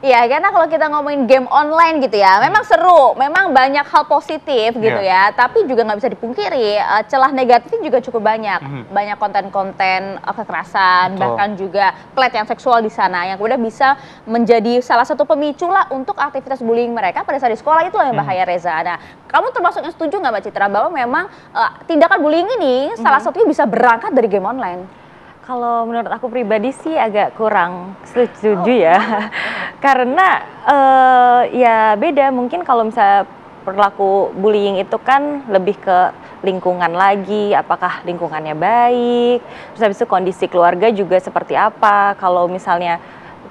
Iya, karena kalau kita ngomongin game online gitu ya, memang seru, memang banyak hal positif gitu ya, tapi juga nggak bisa dipungkiri, celah negatifnya juga cukup banyak. Banyak konten-konten kekerasan, bahkan juga pelecehan seksual di sana, yang kemudian bisa menjadi salah satu pemicu lah untuk aktivitas bullying mereka pada saat di sekolah. Itu yang bahaya, Reza. Nah, kamu termasuk yang setuju nggak Mbak Citra, bahwa memang tindakan bullying ini salah satunya bisa berangkat dari game online? Kalau menurut aku pribadi sih agak kurang setuju ya, karena ya beda. Mungkin kalau misalnya perilaku bullying itu kan lebih ke lingkungan lagi, apakah lingkungannya baik, terus habis itu kondisi keluarga juga seperti apa. Kalau misalnya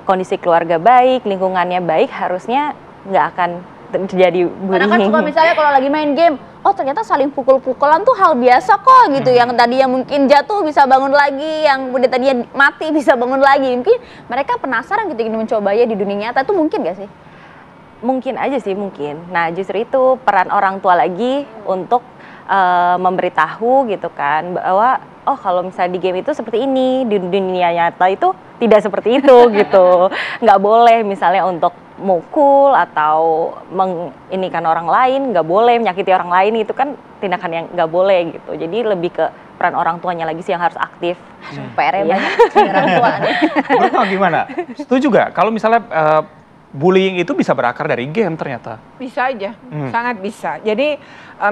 kondisi keluarga baik, lingkungannya baik, harusnya nggak akan terjadi bullying. Karena kan suka misalnya kalau lagi main game, oh ternyata saling pukul-pukulan tuh hal biasa kok gitu. Yang tadi yang mungkin jatuh bisa bangun lagi, yang udah tadinya mati bisa bangun lagi. Mungkin mereka penasaran gitu ingin mencobanya di dunia nyata. Itu mungkin gak sih? Mungkin aja sih, mungkin. Nah justru itu peran orang tua lagi untuk memberitahu gitu kan, bahwa oh kalau misalnya di game itu seperti ini, di dunia nyata itu tidak seperti itu gitu. Nggak boleh misalnya untuk mukul atau menginikan orang lain, nggak boleh menyakiti orang lain, itu kan tindakan yang nggak boleh gitu. Jadi lebih ke peran orang tuanya lagi sih yang harus aktif. PR-nya banyak orang tua nih. Menurut gimana? Setuju gak kalau misalnya bullying itu bisa berakar dari game ternyata? Bisa aja, sangat bisa. Jadi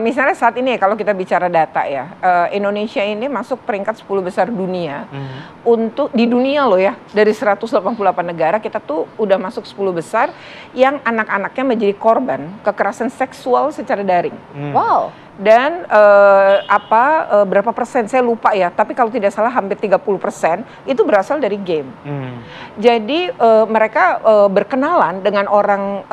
misalnya saat ini kalau kita bicara data ya, Indonesia ini masuk peringkat 10 besar dunia. Untuk di dunia loh ya, dari 188 negara kita tuh udah masuk 10 besar yang anak-anaknya menjadi korban kekerasan seksual secara daring. Wow. Dan berapa persen saya lupa ya, tapi kalau tidak salah hampir 30% itu berasal dari game. Jadi mereka berkenalan dengan orang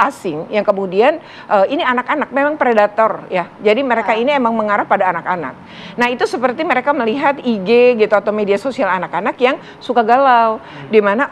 asing yang kemudian ini anak-anak memang predator ya. Jadi mereka ini emang mengarah pada anak-anak. Nah itu seperti mereka melihat IG gitu atau media sosial anak-anak yang suka galau, di mana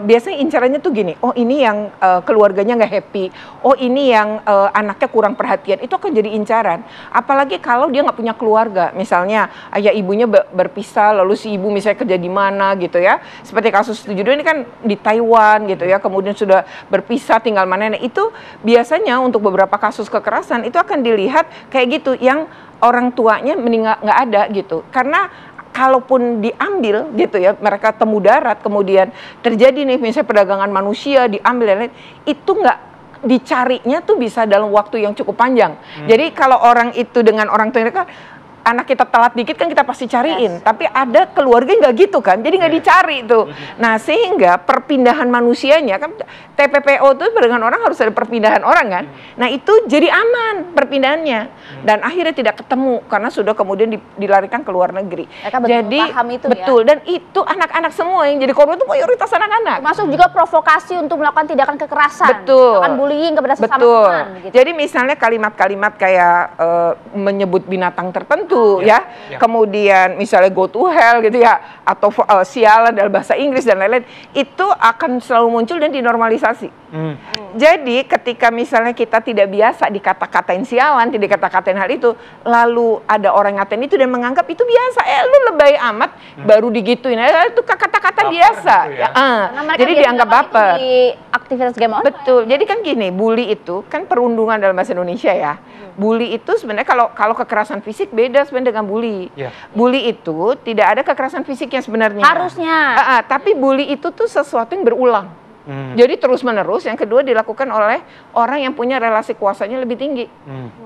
biasanya incarannya tuh gini, oh ini yang keluarganya nggak happy, oh ini yang anaknya kurang perhatian, itu akan jadi incaran. Apalagi kalau dia nggak punya keluarga, misalnya ayah ibunya berpisah, lalu si ibu misalnya kerja di mana gitu ya, seperti kasus 72 ini kan di Taiwan gitu ya, kemudian sudah berpisah tinggal mana, itu biasanya untuk beberapa kasus kekerasan itu akan dilihat kayak gitu, yang orang tuanya meninggal nggak ada gitu, karena kalaupun diambil gitu ya, mereka temu darat, kemudian terjadi nih misalnya perdagangan manusia diambil dan lain, itu nggak dicarinya tuh bisa dalam waktu yang cukup panjang. Jadi kalau orang itu dengan orang tua mereka, anak kita telat dikit kan kita pasti cariin, tapi ada keluarga nggak gitu kan, jadi nggak dicari tuh. Nah sehingga perpindahan manusianya kan, TPPO tuh dengan orang harus ada perpindahan orang kan. Nah itu jadi aman perpindahannya, dan akhirnya tidak ketemu karena sudah kemudian dilarikan ke luar negeri. Jadi paham itu betul, ya? dan itu anak-anak semua yang jadi korban itu mayoritas anak-anak. Termasuk juga provokasi untuk melakukan tindakan kekerasan, betul, melakukan bullying kepada sesama betul. teman. Gitu. Jadi misalnya kalimat-kalimat kayak menyebut binatang tertentu. Kemudian misalnya go to hell gitu ya, atau sialan dalam bahasa Inggris dan lain-lain, itu akan selalu muncul dan dinormalisasi. Jadi ketika misalnya kita tidak biasa dikata-katain sialan, tidak dikata-katain hal itu, lalu ada orang ngatain itu dan menganggap itu biasa, lu lebay amat, baru digituin, itu kata-kata biasa. Gitu ya? Jadi dianggap baper. Di aktivitas game online. Betul. Jadi kan gini, bully itu kan perundungan dalam bahasa Indonesia ya. Bully itu sebenarnya kalau kekerasan fisik beda sebenarnya dengan bully. Bully itu tidak ada kekerasan fisik yang sebenarnya. Harusnya. Tapi bully itu tuh sesuatu yang berulang. Jadi terus-menerus, yang kedua dilakukan oleh orang yang punya relasi kuasanya lebih tinggi.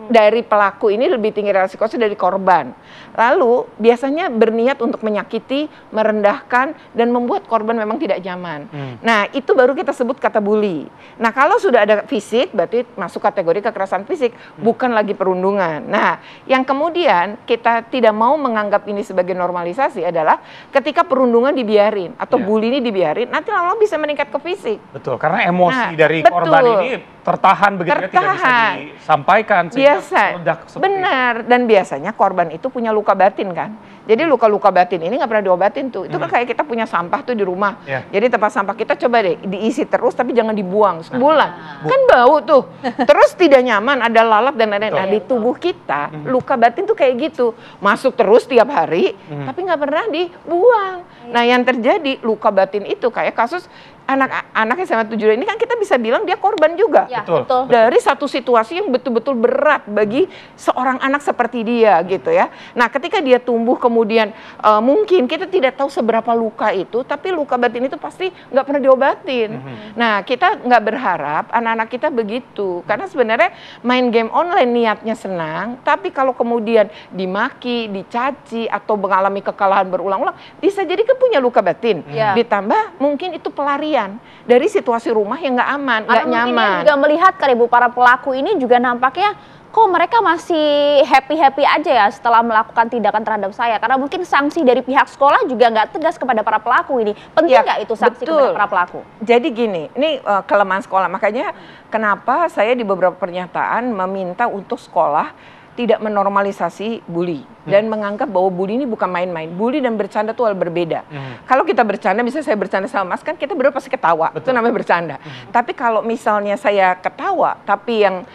Dari pelaku ini lebih tinggi relasi kuasa dari korban. Lalu biasanya berniat untuk menyakiti, merendahkan, dan membuat korban memang tidak nyaman. Nah itu baru kita sebut kata bully. Nah kalau sudah ada fisik, berarti masuk kategori kekerasan fisik, bukan lagi perundungan. Nah yang kemudian kita tidak mau menganggap ini sebagai normalisasi adalah ketika perundungan dibiarin, atau bully ini dibiarin, nanti lama-lama bisa meningkat ke fisik. Betul, karena emosi dari korban ini tertahan begitu ya, tidak bisa disampaikan biasa. Seperti Benar, dan biasanya korban itu punya luka batin kan. Jadi luka-luka batin ini nggak pernah diobatin tuh. Itu kan kayak kita punya sampah tuh di rumah. Jadi tempat sampah kita coba deh diisi terus tapi jangan dibuang sebulan. Kan bau tuh. Terus tidak nyaman, ada lalat dan lain-lain. Nah, di tubuh kita luka batin tuh kayak gitu. Masuk terus tiap hari tapi nggak pernah dibuang. Nah, yang terjadi luka batin itu kayak kasus anak SMA 7 ini kan kita bisa bilang dia korban juga. Ya, betul. Dari satu situasi yang betul-betul berat bagi seorang anak seperti dia gitu ya. Nah, ketika dia tumbuh kemudian mungkin kita tidak tahu seberapa luka itu, tapi luka batin itu pasti nggak pernah diobatin. Nah, kita nggak berharap anak-anak kita begitu, karena sebenarnya main game online niatnya senang, tapi kalau kemudian dimaki, dicaci atau mengalami kekalahan berulang-ulang, bisa jadi kan punya luka batin. Ditambah mungkin itu pelarian dari situasi rumah yang nggak aman, nggak nyaman. Mungkin juga melihat kan Ibu, para pelaku ini juga nampaknya kok mereka masih happy-happy aja ya setelah melakukan tindakan terhadap saya. Karena mungkin sanksi dari pihak sekolah juga nggak tegas kepada para pelaku ini. Penting nggak itu sanksi kepada para pelaku? Jadi gini, ini kelemahan sekolah. Makanya kenapa saya di beberapa pernyataan meminta untuk sekolah tidak menormalisasi bully dan menganggap bahwa bully ini bukan main-main. Bully dan bercanda itu hal berbeda. Kalau kita bercanda, misalnya saya bercanda sama Mas, kan kita berdua pasti ketawa. Itu namanya bercanda. Tapi kalau misalnya saya ketawa, tapi yang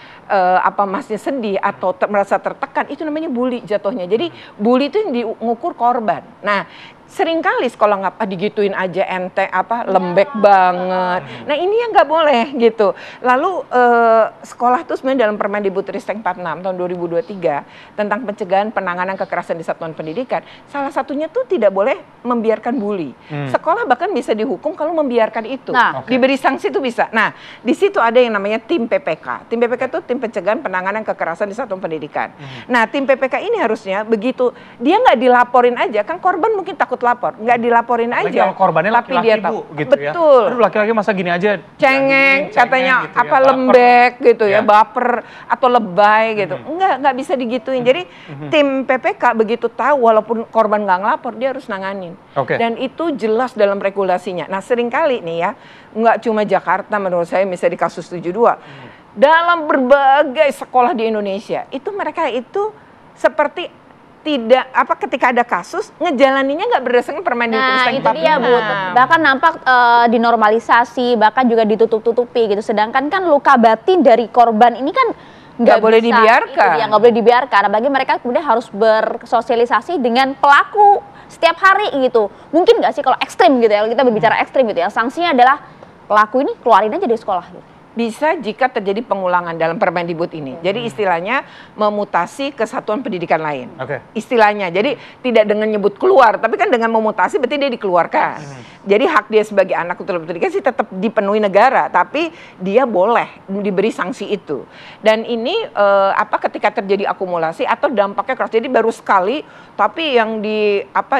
Masnya sedih atau merasa tertekan, itu namanya bully jatuhnya. Jadi bully itu yang diukur korban. Nah, seringkali sekolah ngapa digituin aja ente lembek banget. Nah, ini yang nggak boleh gitu. Lalu sekolah tuh sebenarnya dalam Permendikbudristek 46 tahun 2023 tentang pencegahan penanganan kekerasan di satuan pendidikan, salah satunya tuh tidak boleh membiarkan bully. Sekolah bahkan bisa dihukum kalau membiarkan itu. Diberi sanksi tuh bisa. Nah, di situ ada yang namanya tim PPK. Tim PPK itu tim pencegahan penanganan kekerasan di satuan pendidikan. Nah, tim PPK ini harusnya begitu dia nggak dilaporin aja, kan korban mungkin takut lapor, nggak dilaporin aja. Kalau korbannya tapi laki-laki dia tahu. gitu Betul. Ya. Aduh, laki-laki masa gini aja cengeng, katanya gitu ya, lembek gitu ya, baper atau lebay gitu. Nggak bisa digituin. Jadi tim PPK begitu tahu walaupun korban nggak ngelapor, dia harus nanganin. Dan itu jelas dalam regulasinya. Nah, seringkali nih ya, nggak cuma Jakarta menurut saya, misalnya di kasus 72, dalam berbagai sekolah di Indonesia, itu mereka itu seperti tidak ketika ada kasus ngejalaninnya nggak berdasarkan Permendikbudristek 46. Nah, itu dia Bu. Bahkan nampak dinormalisasi, bahkan juga ditutup-tutupi gitu. Sedangkan kan luka batin dari korban ini kan nggak boleh dibiarkan. Itu dia, nggak boleh dibiarkan. Bagi mereka kemudian harus bersosialisasi dengan pelaku setiap hari gitu. Mungkin nggak sih kalau ekstrim gitu ya, kita berbicara ekstrim gitu ya, sanksinya adalah pelaku ini keluarin aja dari sekolah gitu. Bisa jika terjadi pengulangan dalam Permendikbud ini. Jadi istilahnya memutasi ke satuan pendidikan lain. Istilahnya. Jadi tidak dengan nyebut keluar, tapi kan dengan memutasi berarti dia dikeluarkan. Jadi hak dia sebagai anak satuan pendidikan sih tetap dipenuhi negara, tapi dia boleh diberi sanksi itu. Dan ini ketika terjadi akumulasi atau dampaknya keras. Jadi baru sekali, tapi yang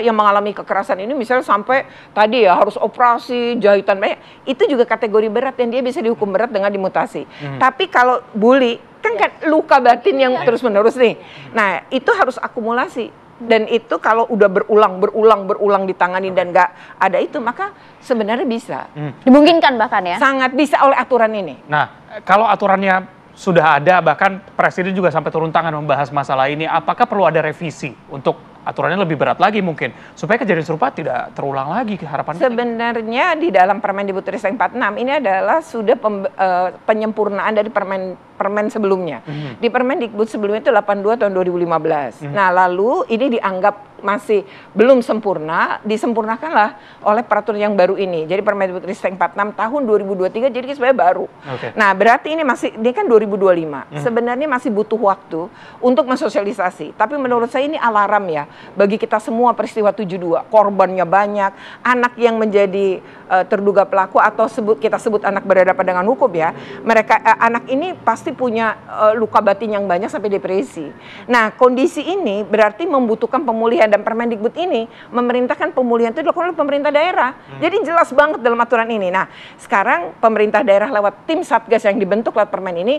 yang mengalami kekerasan ini misalnya sampai tadi ya harus operasi, jahitan banyak, itu juga kategori berat dan dia bisa dihukum berat dengan dimutasi. Tapi kalau bully kan luka batin yang terus-menerus nih. Nah, itu harus akumulasi. Dan itu kalau udah berulang ditangani dan nggak ada itu, maka sebenarnya bisa. Dimungkinkan bahkan ya? Sangat bisa oleh aturan ini. Nah, kalau aturannya sudah ada, bahkan Presiden juga sampai turun tangan membahas masalah ini, apakah perlu ada revisi untuk aturannya lebih berat lagi mungkin, supaya kejadian serupa tidak terulang lagi harapannya? Sebenarnya di dalam Permendikbudristek 46 ini adalah sudah penyempurnaan dari permen sebelumnya. Di Permendikbud sebelumnya itu 82 tahun 2015. Nah, lalu ini dianggap masih belum sempurna, disempurnakanlah oleh peraturan yang baru ini. Jadi Permendikbudristek 46 tahun 2023 jadi sebenarnya baru. Nah, berarti ini kan 2025. Sebenarnya masih butuh waktu untuk mensosialisasi. Tapi menurut saya ini alarm ya bagi kita semua peristiwa 72. Korbannya banyak, anak yang menjadi terduga pelaku atau kita sebut anak berhadapan dengan hukum ya. Anak ini pasti punya luka batin yang banyak sampai depresi. Nah, kondisi ini berarti membutuhkan pemulihan ya dan Permendikbud ini memerintahkan pemulihan itu dilakukan oleh pemerintah daerah. Jadi jelas banget dalam aturan ini. Nah, sekarang pemerintah daerah lewat tim Satgas yang dibentuk lewat Permen ini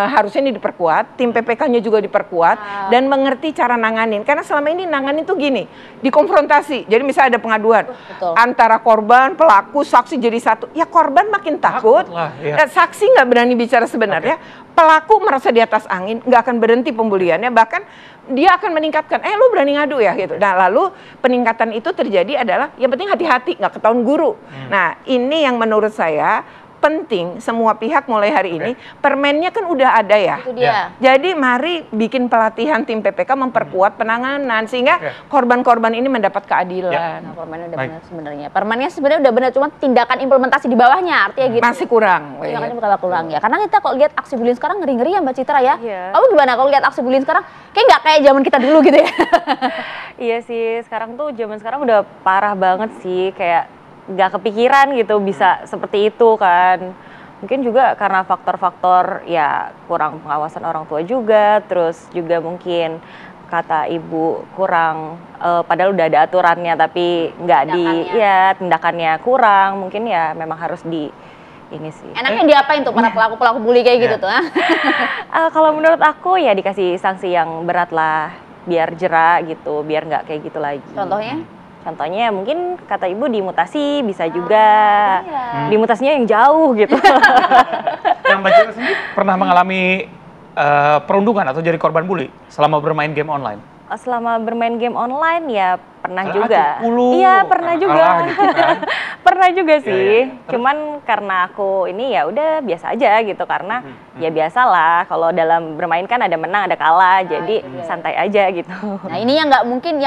harusnya ini diperkuat, tim PPK-nya juga diperkuat dan mengerti cara nanganin. Karena selama ini nanganin tuh gini, dikonfrontasi. Jadi misalnya ada pengaduan antara korban, pelaku, saksi jadi satu. Ya korban makin takut, dan saksi nggak berani bicara sebenarnya. Pelaku merasa di atas angin, nggak akan berhenti pembuliannya, bahkan dia akan meningkatkan, lu berani ngadu ya gitu. Nah lalu peningkatan itu terjadi adalah yang penting hati-hati, nggak ketahuan guru. Nah ini yang menurut saya penting semua pihak mulai hari ini, permennya kan udah ada ya. Itu dia. Jadi mari bikin pelatihan tim PPK memperkuat penanganan sehingga korban-korban ini mendapat keadilan. Nah, permennya udah benar sebenarnya. Permennya sebenarnya udah benar, cuma tindakan implementasi di bawahnya artinya gitu. Masih kurang. Makanya bakal kurang ya. Karena kita kalau lihat aksi bullying sekarang ngeri-ngeri ya Mbak Citra ya. Kamu gimana kalau lihat aksi bullying sekarang? Kayak nggak kayak zaman kita dulu gitu ya. Iya sih, sekarang tuh zaman sekarang udah parah banget sih, kayak nggak kepikiran gitu bisa seperti itu kan. Mungkin juga karena faktor-faktor ya kurang pengawasan orang tua juga, terus juga mungkin kata ibu kurang, padahal udah ada aturannya tapi nggak tindakannya kurang, mungkin ya memang harus di ini sih. Enaknya diapain tuh para pelaku-pelaku bully kayak gitu tuh? Kalau menurut aku ya dikasih sanksi yang berat lah, biar jerak gitu, biar nggak kayak gitu lagi. Contohnya? Contohnya mungkin kata ibu dimutasi bisa juga, dimutasinya yang jauh gitu. Yang Mbak Citra sendiri pernah mengalami perundungan atau jadi korban bully selama bermain game online? Selama bermain game online ya pernah juga. Iya pernah juga. Gitu kan? Pernah juga sih. Cuman karena aku ini ya udah biasa aja gitu karena ya biasalah kalau dalam bermain kan ada menang ada kalah jadi santai aja gitu. Nah ini yang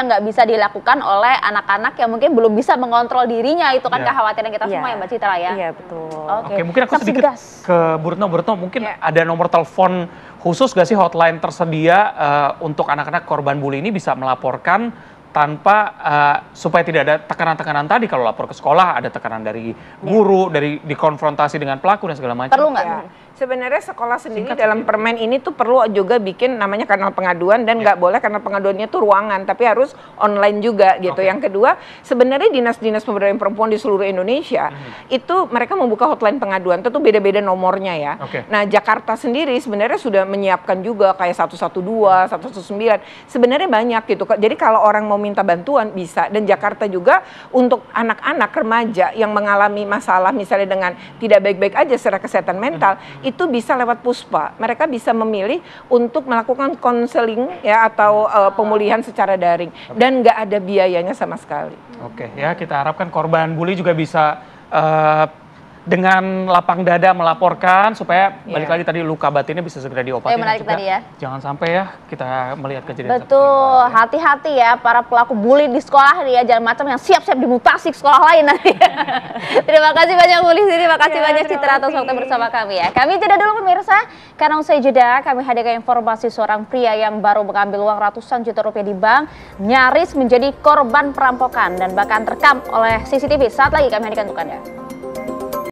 nggak bisa dilakukan oleh anak-anak yang mungkin belum bisa mengontrol dirinya, itu kan kekhawatiran kita semua ya Mbak Citra ya. Iya betul. Oke, mungkin aku sedikit ke Bu Retno mungkin ada nomor telepon khusus gak sih hotline tersedia untuk anak-anak korban bully ini bisa melaporkan tanpa supaya tidak ada tekanan-tekanan tadi kalau lapor ke sekolah ada tekanan dari guru, dari dikonfrontasi dengan pelaku dan segala macam. Perlu nggak? Sebenarnya sekolah sendiri dalam permen ini tuh perlu juga bikin namanya kanal pengaduan dan nggak boleh kanal pengaduannya tuh ruangan tapi harus online juga gitu. Yang kedua sebenarnya dinas-dinas pemberdayaan perempuan di seluruh Indonesia itu mereka membuka hotline pengaduan tentu beda-beda nomornya ya. Nah Jakarta sendiri sebenarnya sudah menyiapkan juga kayak 112, 119 sebenarnya banyak gitu. Jadi kalau orang mau minta bantuan bisa, dan Jakarta juga untuk anak-anak remaja yang mengalami masalah misalnya dengan tidak baik-baik aja secara kesehatan mental itu bisa lewat Puspa. Mereka bisa memilih untuk melakukan konseling ya atau pemulihan secara daring dan nggak ada biayanya sama sekali. Oke, ya kita harapkan korban bully juga bisa dengan lapang dada melaporkan supaya balik lagi tadi luka batinnya bisa segera diobati. Menarik tadi ya. Jangan sampai ya kita melihat kejadian betul, hati-hati ya para pelaku bully di sekolah nih ya, jangan macam yang siap-siap dimutasi ke sekolah lain nanti. Terima kasih banyak Bu Lizzy, terima kasih banyak Citra atas waktu bersama kami ya. Kami jeda dulu pemirsa, karena usai jeda kami hadirkan informasi seorang pria yang baru mengambil uang ratusan juta rupiah di bank nyaris menjadi korban perampokan dan bahkan terekam oleh CCTV. Saat lagi kami hadirkan untuk Anda.